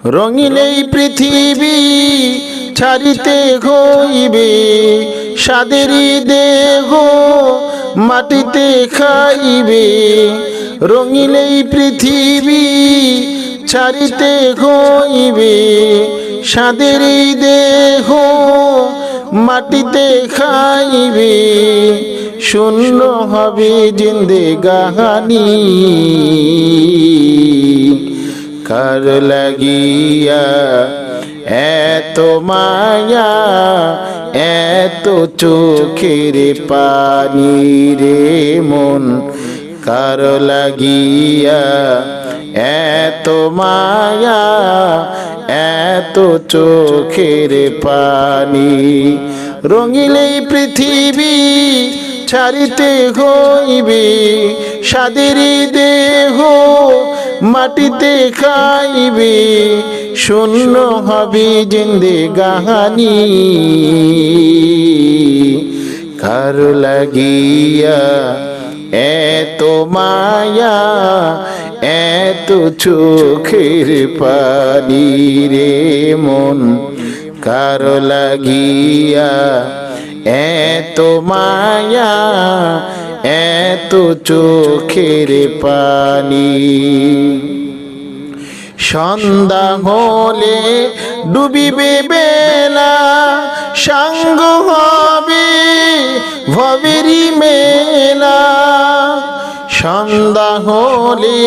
রঙিন এই পৃথিবী ছাড়িতে হইবে, সাদেরই দেহ মাটিতে খাইবে। রঙিন এই পৃথিবী ছাড়িতে হইবে, সাদেরই দেহ মাটিতে খাইবে। শূন্য হবে জিন্দেগানি, কার লাগিয়া এত মায়া, এত চোখের পানি রে মন। কার লাগিয়া এত মায়া, এত চোখের পানি। রঙিন এই পৃথিবী ছাড়িতে হইবে, সাদেরই দেহ মাটিতে খাইবে। শূন্য হবে জিন্দেগানি, কার লাগিয়া এত মায়া, এত চোখের পানি রে মন। কার লাগিয়া এত মায়া, এত চোখের পানি। সন্ধ্যা হলে ডুবিবে বেলা, সাঙ্গ হবে ভবেরই মেলা। সন্ধ্যা হলে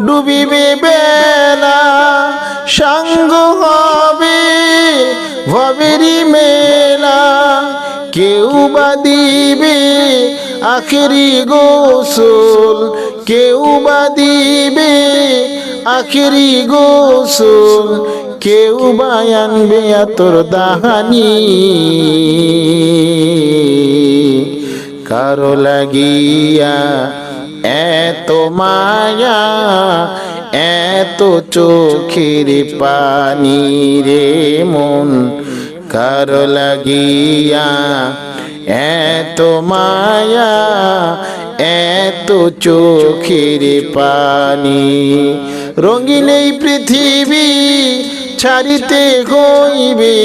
ডুবিবে বেলা, সাঙ্গ হবে ভবেরই মেলা। কেউ বা দিবে আখেরি গোসল, কেউ বা দিবে আখেরি গোসল, কেউ বা আনবে আতর দাহানি। কারো লাগিয়া এত মায়া, এত চোখের পানি রে মন। কারো লাগিয়া এত মায়া, এত চোখের পানি। রঙিন এই পৃথিবী ছাড়িতে হইবে,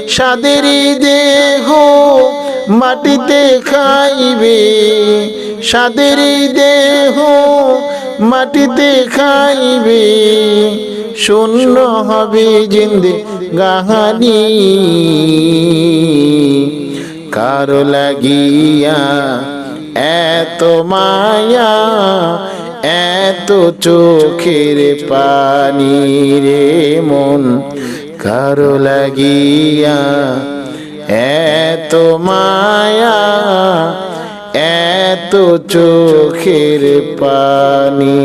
সাদেরই দেহ মাটিতে খাইবে। সাদেরই দেহ মাটিতে খাইবে। শূন্য হবে জিন্দেগানি, কার লাগিয়া এত মায়া, এত চোখের পানি রে মন। কার লাগিয়া এত মায়া, এত চোখের পানি।